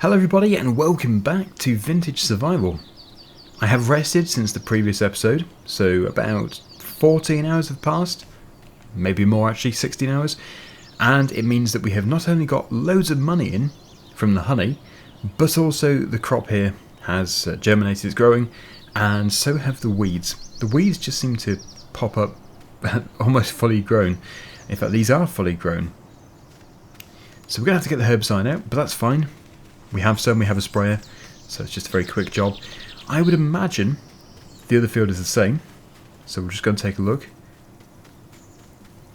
Hello everybody and welcome back to Vintage Survival. I have rested since the previous episode, so about 14 hours have passed, maybe more actually, 16 hours, and it means that we have not only got loads of money in from the honey, but also the crop here has germinated, it's growing, and so have the weeds. The weeds just seem to pop up almost fully grown. In fact, these are fully grown. So we're going to have to get the herbicide out, but that's fine. We have some, we have a sprayer, so it's just a very quick job. I would imagine the other field is the same, so we're just going to take a look.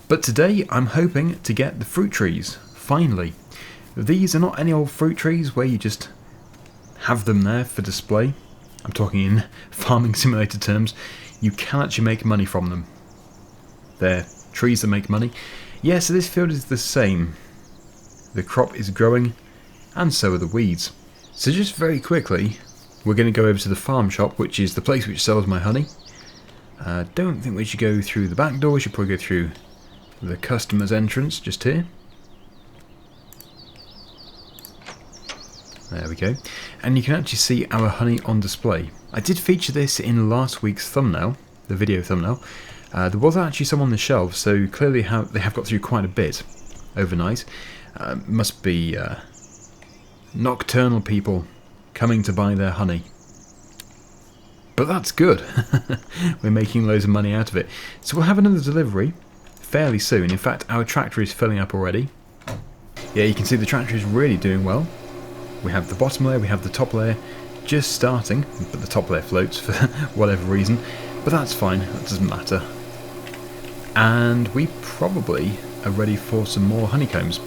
But today I'm hoping to get the fruit trees, finally. These are not any old fruit trees where you just have them there for display. I'm talking in farming simulator terms. You can actually make money from them. They're trees that make money. Yeah, so this field is the same. The crop is growing, and so are the weeds. So just very quickly, we're going to go over to the farm shop, which is the place which sells my honey. Don't think we should go through the back door, we should probably go through the customer's entrance, just here. There we go. And you can actually see our honey on display. I did feature this in last week's thumbnail, the video thumbnail. There was actually some on the shelf, so clearly they have got through quite a bit overnight. Must be nocturnal people coming to buy their honey. But that's good. We're making loads of money out of it. So we'll have another delivery fairly soon. In fact, our tractor is filling up already. Yeah, you can see the tractor is really doing well. We have the bottom layer, we have the top layer just starting, but the top layer floats for whatever reason. But that's fine, that doesn't matter. And we probably are ready for some more honeycombs.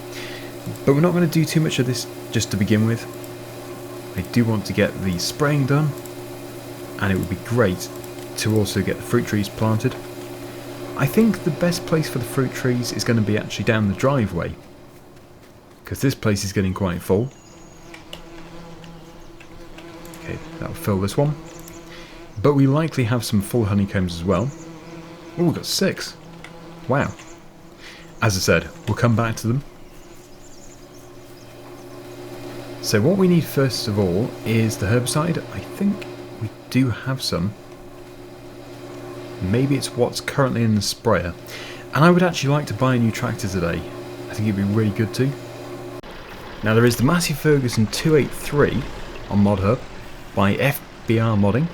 But we're not going to do too much of this just to begin with. I do want to get the spraying done, and it would be great to also get the fruit trees planted. I think the best place for the fruit trees is going to be actually down the driveway, because this place is getting quite full. Okay, that'll fill this one. But we likely have some full honeycombs as well. Oh, we've got 6. Wow. As I said, we'll come back to them. So what we need first of all is the herbicide. I think we do have some. Maybe it's what's currently in the sprayer. And I would actually like to buy a new tractor today. I think it'd be really good too. Now there is the Massey Ferguson 283 on ModHub by FBR Modding.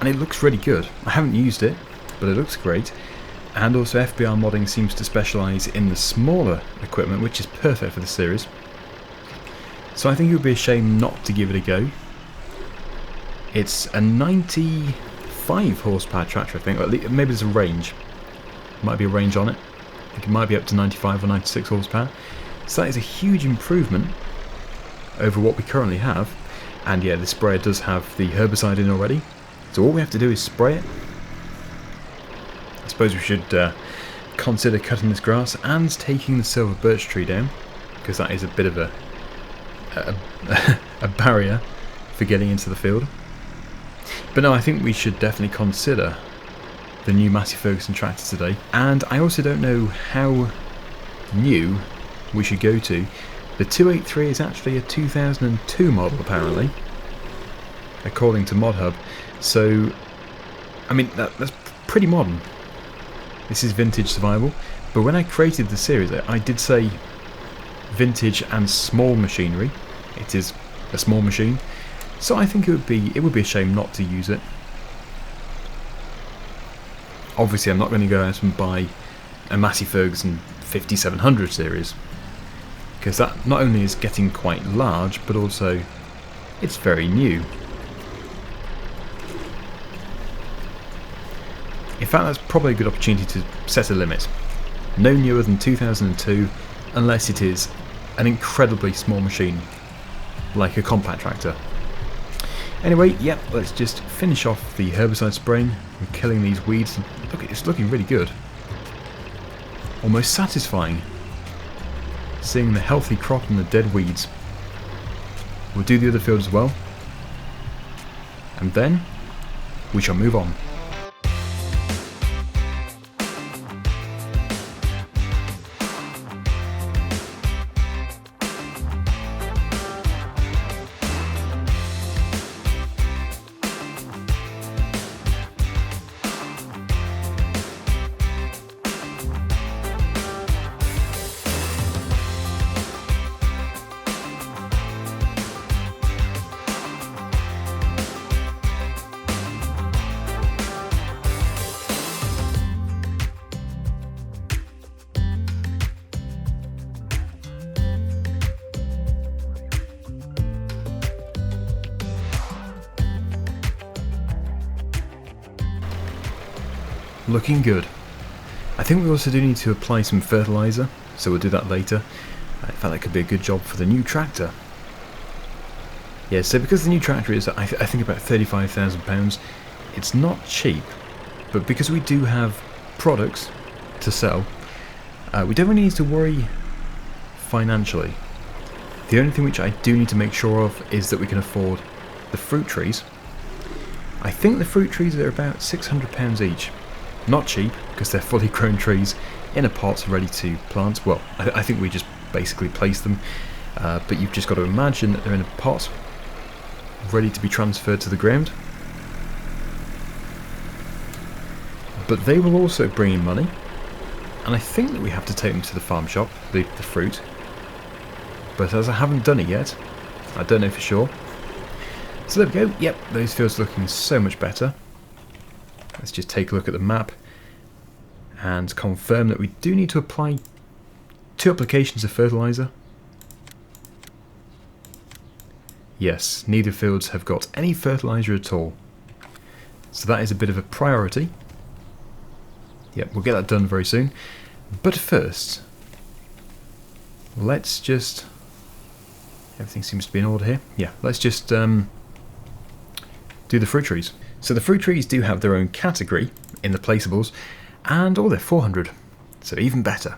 And it looks really good. I haven't used it, but it looks great. And also FBR Modding seems to specialise in the smaller equipment, which is perfect for the series. So I think it would be a shame not to give it a go. It's a 95 horsepower tractor, I think. Or at least, maybe there's a range. Might be a range on it. I think it might be up to 95 or 96 horsepower. So that is a huge improvement over what we currently have. And yeah, the sprayer does have the herbicide in already. So all we have to do is spray it. I suppose we should consider cutting this grass and taking the silver birch tree down, because that is a bit of a barrier for getting into the field. But no, I think we should definitely consider the new Massey Ferguson tractor today. And I also don't know how new we should go to. The 283 is actually a 2002 model apparently, according to ModHub. So, I mean, that's pretty modern. This is Vintage Survival. But when I created the series, I did say vintage and small machinery. It is a small machine, so I think it would be a shame not to use it. Obviously I'm not going to go out and buy a Massey Ferguson 5700 series, because that not only is getting quite large, but also it's very new. In fact, that's probably a good opportunity to set a limit. No newer than 2002, unless it is an incredibly small machine, like a compact tractor. Anyway, yep, let's just finish off the herbicide spraying and killing these weeds. Look, it's looking really good. Almost satisfying, seeing the healthy crop and the dead weeds. We'll do the other field as well, and then we shall move on. looking good. I think we also do need to apply some fertiliser, so we'll do that later. In fact, that could be a good job for the new tractor. Yeah, so because the new tractor is, I think, about £35,000, it's not cheap, but because we do have products to sell, we don't really need to worry financially. The only thing which I do need to make sure of is that we can afford the fruit trees. I think the fruit trees are about £600 each. Not cheap, because they're fully grown trees in a pot ready to plant. Well, I think we just basically place them, but you've just got to imagine that they're in a pot ready to be transferred to the ground. But they will also bring in money, and I think that we have to take them to the farm shop, the fruit. But as I haven't done it yet, I don't know for sure. So there we go. Yep, those fields are looking so much better. Let's just take a look at the map and confirm that we do need to apply 2 applications of fertiliser. Yes, neither fields have got any fertiliser at all. So that is a bit of a priority. Yep, we'll get that done very soon. But first, let's just... Everything seems to be in order here. Yeah, let's just do the fruit trees. So the fruit trees do have their own category in the placeables, and they're 400, so even better.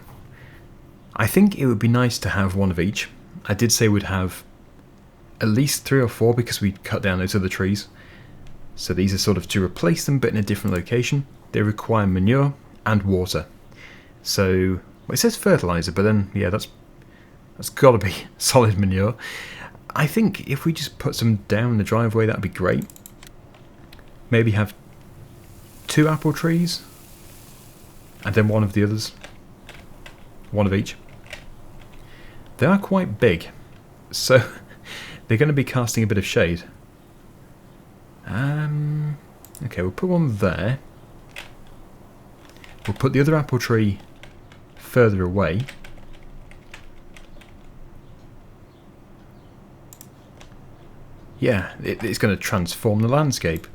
I think it would be nice to have one of each. I did say we'd have at least 3 or 4 because we cut down those other trees. So these are sort of to replace them, but in a different location. They require manure and water. So, well, it says fertiliser, but then, yeah, that's got to be solid manure. I think if we just put some down the driveway, that'd be great. Maybe have 2 apple trees, and then one of the others. One of each. They are quite big, so they're going to be casting a bit of shade. Okay, we'll put one there. We'll put the other apple tree further away. Yeah, it's going to transform the landscape.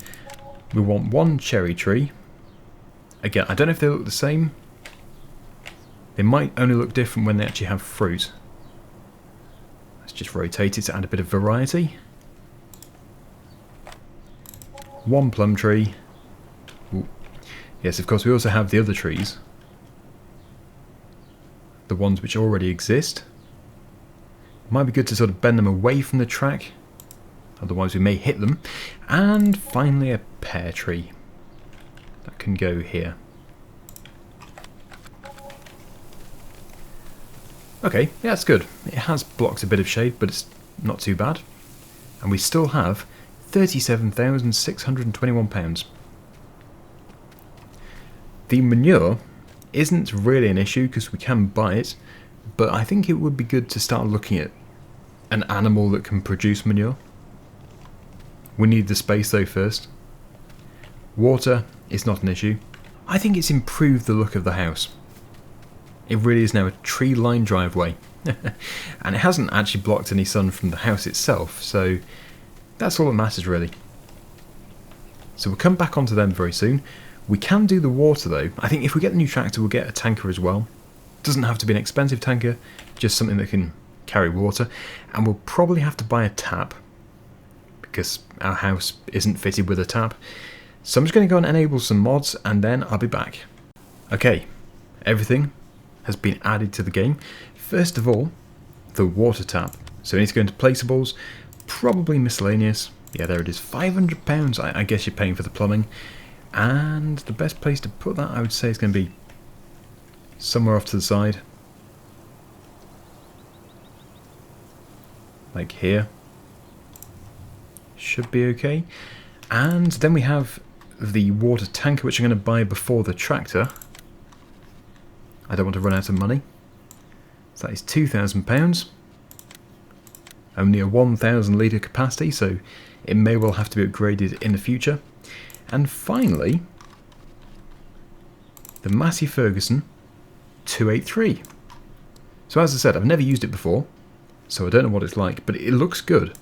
We want 1 cherry tree. Again, I don't know if they look the same. They might only look different when they actually have fruit. Let's just rotate it to add a bit of variety. 1 plum tree. Ooh. Yes, of course, we also have the other trees. The ones which already exist. Might be good to sort of bend them away from the track. Otherwise we may hit them. And finally a pear tree. That can go here. Okay, yeah, that's good. It has blocked a bit of shade, but it's not too bad. And we still have £37,621. The manure isn't really an issue because we can buy it, but I think it would be good to start looking at an animal that can produce manure. We need the space though first. Water is not an issue. I think it's improved the look of the house. It really is now a tree-lined driveway. And it hasn't actually blocked any sun from the house itself, so that's all that matters really. So we'll come back onto them very soon. We can do the water though. I think if we get the new tractor we'll get a tanker as well. Doesn't have to be an expensive tanker, just something that can carry water. And we'll probably have to buy a tap, because our house isn't fitted with a tap. So I'm just going to go and enable some mods and then I'll be back. Okay, everything has been added to the game. First of all, the water tap. So we need to go into placeables, probably miscellaneous. Yeah, there it is, £500. I guess you're paying for the plumbing. And the best place to put that, I would say, is going to be somewhere off to the side. Like here. Should be okay. And then we have the water tanker, which I'm going to buy before the tractor. I don't want to run out of money. So that is £2,000. Only a 1,000 litre capacity, so it may well have to be upgraded in the future. And finally, the Massey Ferguson 283. So as I said, I've never used it before, so I don't know what it's like, but it looks good.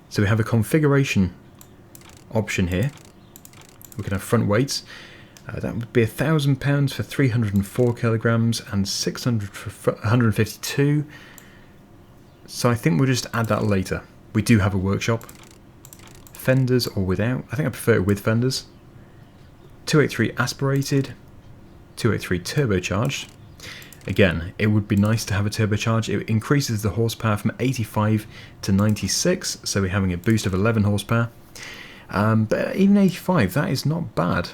So we have a configuration option here. We can have front weights. That would be £1,000 for 304 kilograms and 600 for 152. So I think we'll just add that later. We do have a workshop. Fenders or without. I think I prefer it with fenders. 283 aspirated. 283 turbocharged. Again, it would be nice to have a turbocharge. It increases the horsepower from 85 to 96, so we're having a boost of 11 horsepower. But even 85, that is not bad.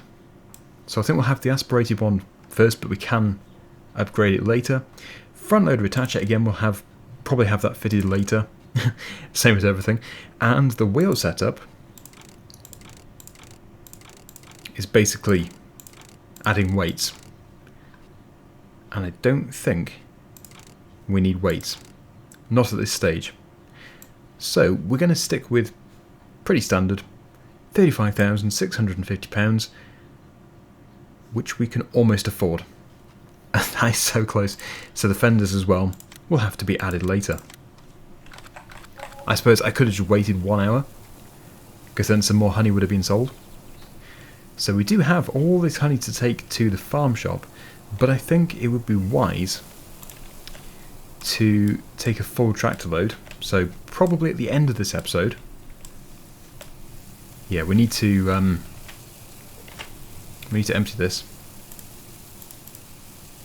So I think we'll have the aspirated one first, but we can upgrade it later. Front loader attacher, again, we'll probably have that fitted later. Same as everything. And the wheel setup is basically adding weights. And I don't think we need weights. Not at this stage. So we're going to stick with pretty standard £35,650, which we can almost afford. That is so close. So the fenders as well will have to be added later. I suppose I could have just waited 1 hour, because then some more honey would have been sold. So we do have all this honey to take to the farm shop, but I think it would be wise to take a full tractor load. So probably at the end of this episode. Yeah, we need to empty this.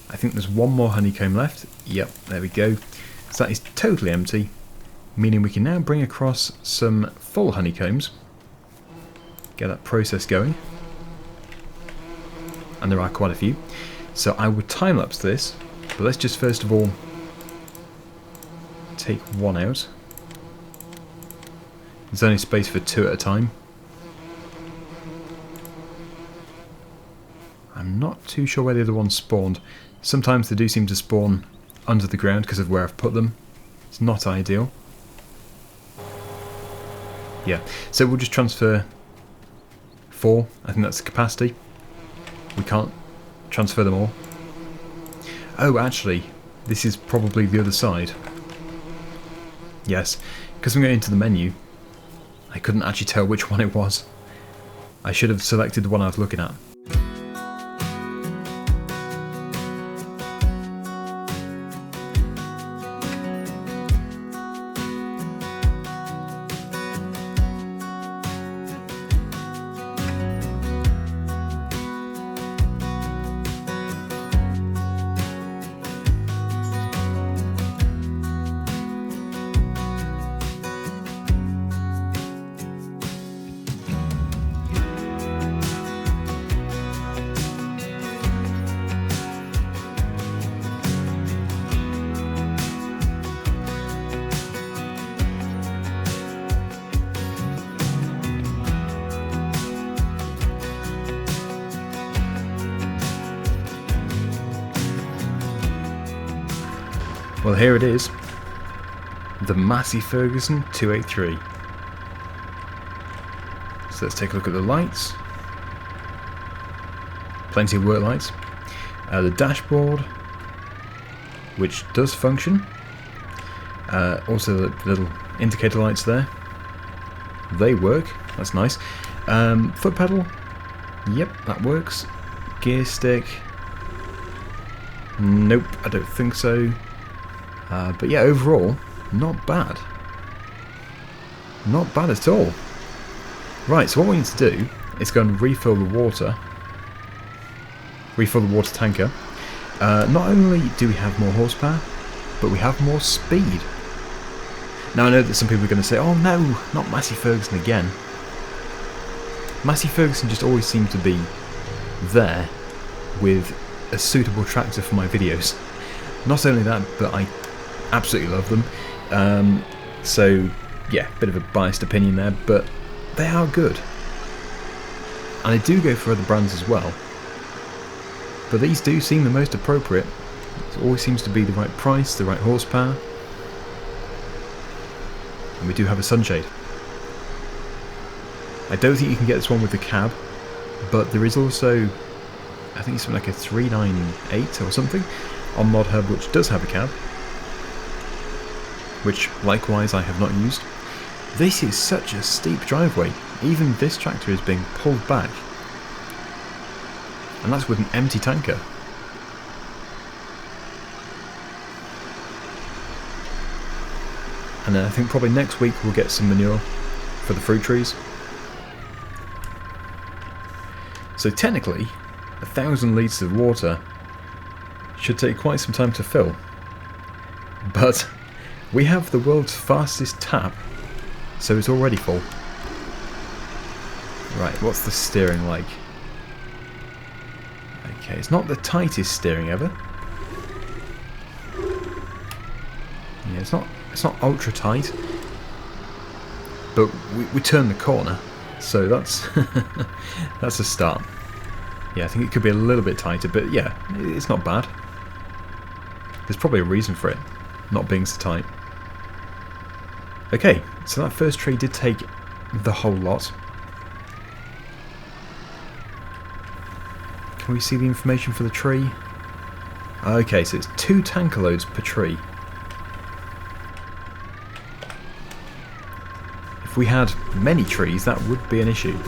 I think there's one more honeycomb left. Yep, there we go. So that is totally empty, meaning we can now bring across some full honeycombs. Get that process going. And there are quite a few. So I would time-lapse this, but let's just first of all take one out. There's only space for 2 at a time. I'm not too sure where the other ones spawned. Sometimes they do seem to spawn under the ground because of where I've put them. It's not ideal. Yeah, so we'll just transfer 4. I think that's the capacity. We can't transfer them all. Oh, actually, this is probably the other side. Yes, because I'm going into the menu, I couldn't actually tell which one it was. I should have selected the one I was looking at. Well, here it is, the Massey Ferguson 283. So let's take a look at the lights. Plenty of work lights. The dashboard, which does function. Also the little indicator lights there. They work, that's nice. Foot pedal, yep, that works. Gear stick, nope, I don't think so. But yeah, overall, not bad. Not bad at all. Right, so what we need to do is go and refill the water. Refill the water tanker. Not only do we have more horsepower, but we have more speed. Now I know that some people are going to say, oh no, not Massey Ferguson again. Massey Ferguson just always seemed to be there with a suitable tractor for my videos. Not only that, but I absolutely love them. So yeah, bit of a biased opinion there, but they are good. And I do go for other brands as well, but these do seem the most appropriate. It always seems to be the right price, the right horsepower. And we do have a sunshade. I don't think you can get this one with the cab, but there is also, I think it's something like a 398 or something on Mod Hub which does have a cab, which likewise I have not used. This is such a steep driveway. Even this tractor is being pulled back And that's with an empty tanker. And then I think probably next week we'll get some manure for the fruit trees. So technically, 1,000 litres of water should take quite some time to fill. But we have the world's fastest tap, so it's already full. Right, what's the steering like? Okay, it's not the tightest steering ever. Yeah, it's not ultra tight. But we turned the corner, so that's that's a start. Yeah, I think it could be a little bit tighter, but yeah, it's not bad. There's probably a reason for it not being so tight. Okay, so that first tree did take the whole lot. Can we see the information for the tree? Okay, so it's 2 tanker loads per tree. If we had many trees, that would be an issue.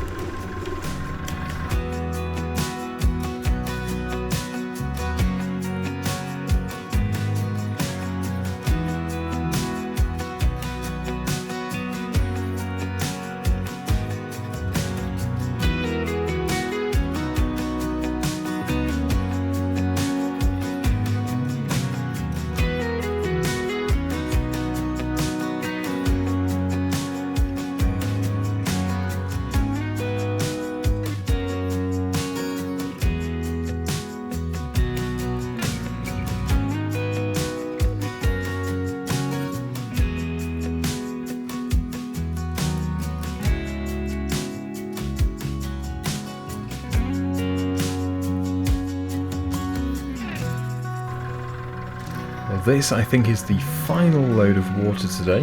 This, I think, is the final load of water today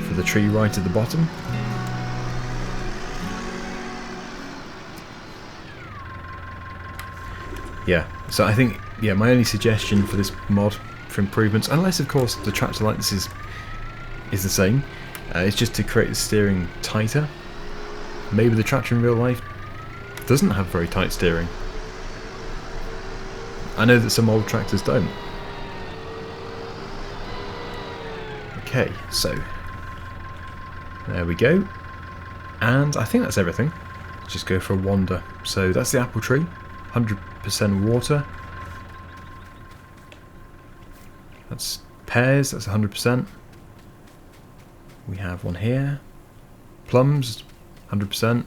for the tree right at the bottom. Yeah, so I think, yeah, my only suggestion for this mod for improvements, unless of course the tractor like this is the same, is just to create the steering tighter. Maybe the tractor in real life doesn't have very tight steering. I know that some old tractors don't. Okay, so there we go. And I think that's everything. Let's just go for a wander. So that's the apple tree, 100% water. That's pears, that's 100%. We have one here. Plums, 100%.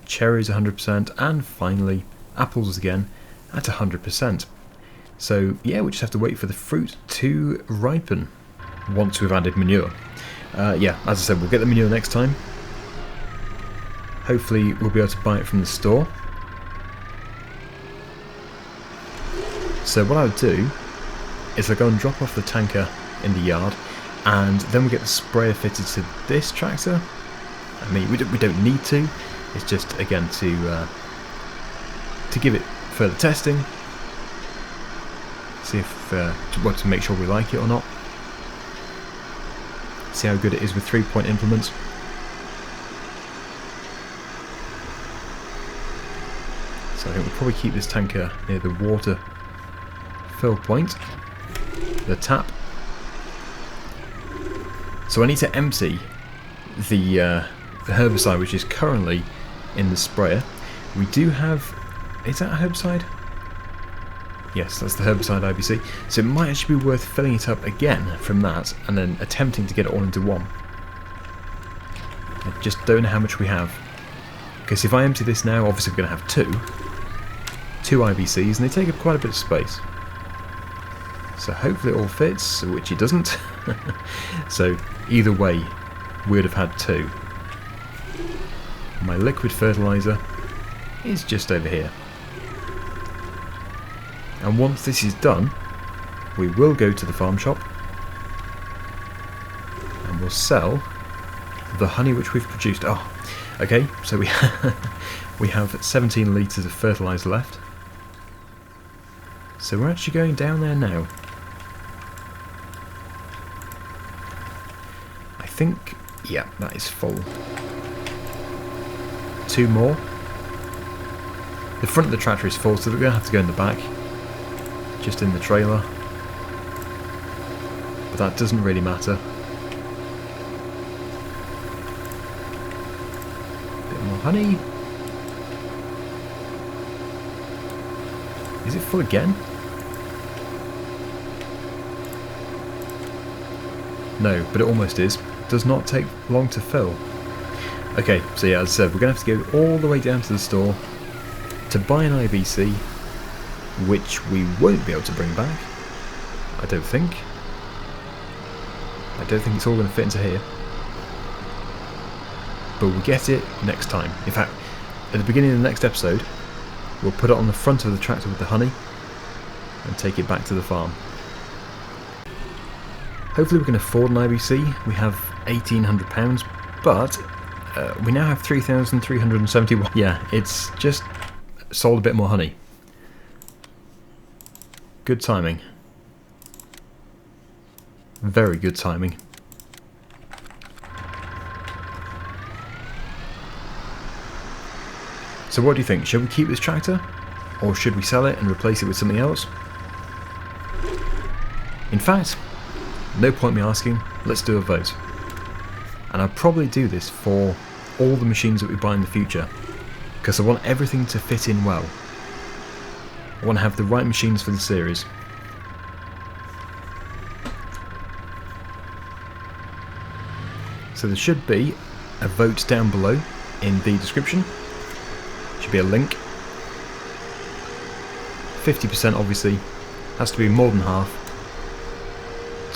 Cherries, 100%. And finally, apples again at 100%. So yeah, we just have to wait for the fruit to ripen once we've added manure. Yeah, as I said, we'll get the manure next time. Hopefully we'll be able to buy it from the store. So what I would do is I'll go and drop off the tanker in the yard, and then we'll get the sprayer fitted to this tractor. I mean, we don't need to. It's just, again, to give it further testing, see if to make sure we like it or not, see how good it is with 3-point implements. So I think we'll probably keep this tanker near the water fill point, the tap. So I need to empty the herbicide which is currently in the sprayer. We do have, is that a herbicide? Yes, that's the herbicide IBC. So it might actually be worth filling it up again from that and then attempting to get it all into one. I just don't know how much we have. Because if I empty this now, obviously we're going to have two IBCs, and they take up quite a bit of space. So hopefully it all fits, which it doesn't. So either way, we would have had 2. My liquid fertiliser is just over here. And once this is done, we will go to the farm shop and we'll sell the honey which we've produced. Oh, okay, so we we have 17 litres of fertiliser left. So we're actually going down there now. I think, yeah, that is full. 2 more, The front of the tractor is full, so we're going to have to go in the back, just in the trailer. But that doesn't really matter. Bit more honey. Is it full again? No, but it almost is. Does not take long to fill. Okay, so yeah, as I said, we're going to have to go all the way down to the store to buy an IBC, which we won't be able to bring back. I don't think. I don't think it's all going to fit into here. But we'll get it next time. In fact, at the beginning of the next episode, we'll put it on the front of the tractor with the honey and take it back to the farm. Hopefully we can afford an IBC. We have £1,800, but we now have 3,371. Yeah, it's just sold a bit more honey. Good timing. Very good timing. So what do you think? Should we keep this tractor? Or should we sell it and replace it with something else? In fact, no point me asking, let's do a vote. And I'll probably do this for all the machines that we buy in the future, because I want everything to fit in well. I want to have the right machines for the series. So there should be a vote down below in the description. Should be a link. 50% obviously has to be more than half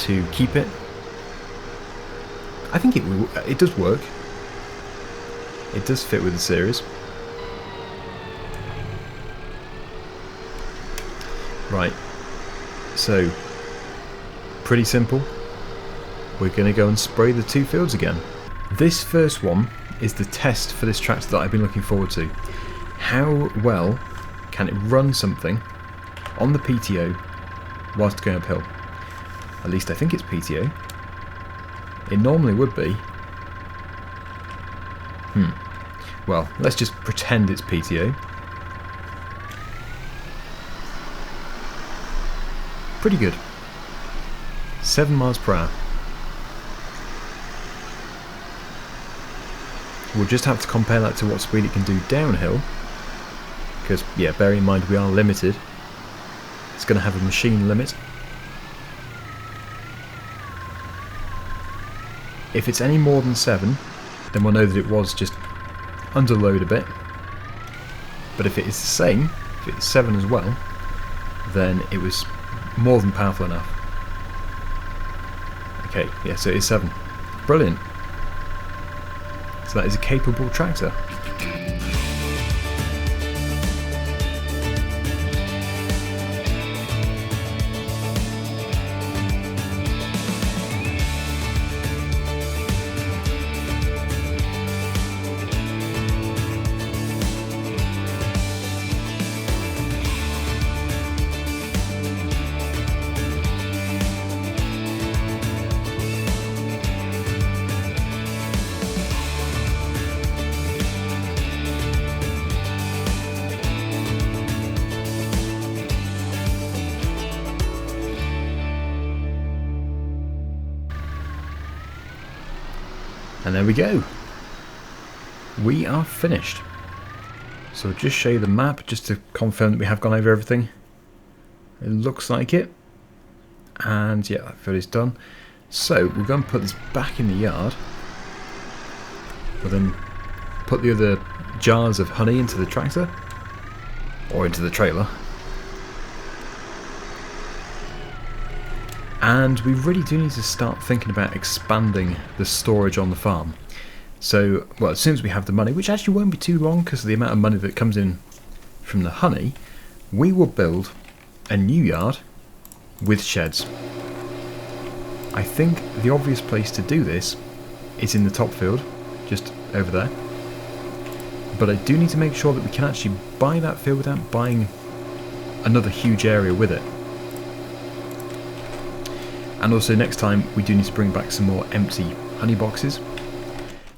to keep it. I think it does work. It does fit with the series. Right, so pretty simple. We're going to go and spray the 2 fields again. This first one is the test for this tractor that I've been looking forward to. How well can it run something on the PTO whilst going uphill? At least I think it's PTO. It normally would be. Well, let's just pretend it's PTO. Pretty good. 7 miles per hour. We'll just have to compare that to what speed it can do downhill. Because, yeah, bear in mind we are limited. It's going to have a machine limit. If it's any more than 7, then we'll know that it was just under load a bit. But if it is the same, if it's 7 as well, then it was more than powerful enough. Okay, yeah, so it is 7. Brilliant. So that is a capable tractor. And there we go. We are finished. So I'll just show you the map just to confirm that we have gone over everything. It looks like it. And yeah, that field is done. So we're going to put this back in the yard. We'll then put the other jars of honey into the tractor. Or into the trailer. And we really do need to start thinking about expanding the storage on the farm. So, well, as soon as we have the money, which actually won't be too long because of the amount of money that comes in from the honey, we will build a new yard with sheds. I think the obvious place to do this is in the top field, just over there. But I do need to make sure that we can actually buy that field without buying another huge area with it. And also next time we do need to bring back some more empty honey boxes.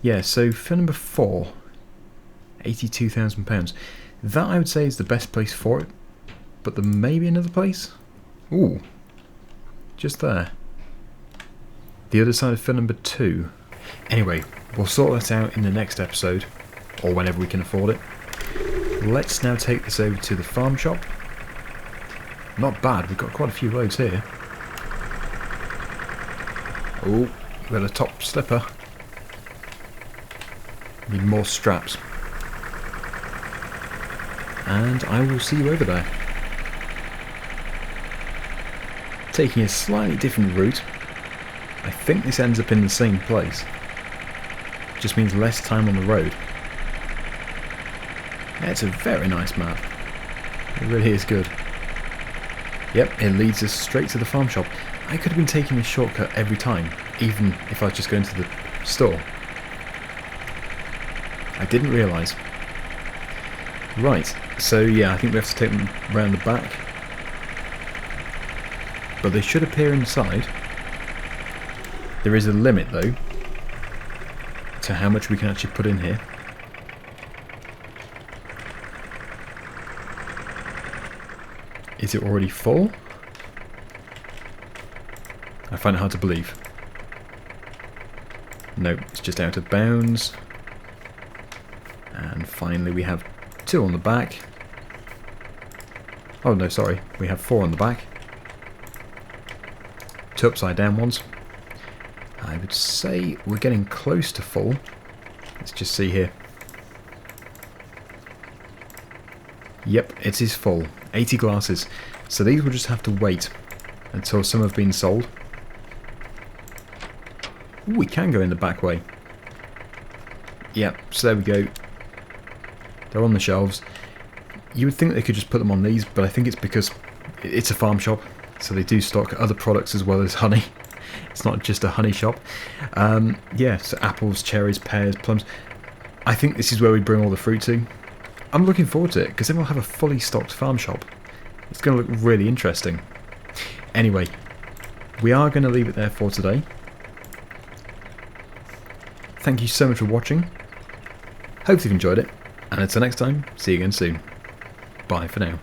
Yeah, so field number 4, £82,000. That I would say is the best place for it, but there may be another place. Ooh, just there. The other side of fill number 2. Anyway, we'll sort that out in the next episode, or whenever we can afford it. Let's now take this over to the farm shop. Not bad, we've got quite a few loads here. Oh, we've got a top slipper. Need more straps. And I will see you over there. Taking a slightly different route. I think this ends up in the same place. Just means less time on the road. Yeah, it's a very nice map. It really is good. Yep, it leads us straight to the farm shop. I could have been taking this shortcut every time, even if I was just going to the store. I didn't realise. Right, so yeah, I think we have to take them around the back. But they should appear inside. There is a limit though to how much we can actually put in here. Is it already full? I find it hard to believe. No, it's just out of bounds. And finally we have 2 on the back. Oh no, sorry, we have 4 on the back. 2 upside down ones. I would say we're getting close to full. Let's just see here. Yep, it is full. 80 glasses. So these will just have to wait until some have been sold. Ooh, we can go in the back way. Yep, so there we go. They're on the shelves. You would think they could just put them on these, but I think it's because it's a farm shop, so they do stock other products as well as honey. It's not just a honey shop. Yeah, so apples, cherries, pears, plums. I think this is where we bring all the fruit to. I'm looking forward to it, because then we'll have a fully stocked farm shop. It's going to look really interesting. Anyway, we are going to leave it there for today. Thank you so much for watching. Hope you've enjoyed it. And until next time, see you again soon. Bye for now.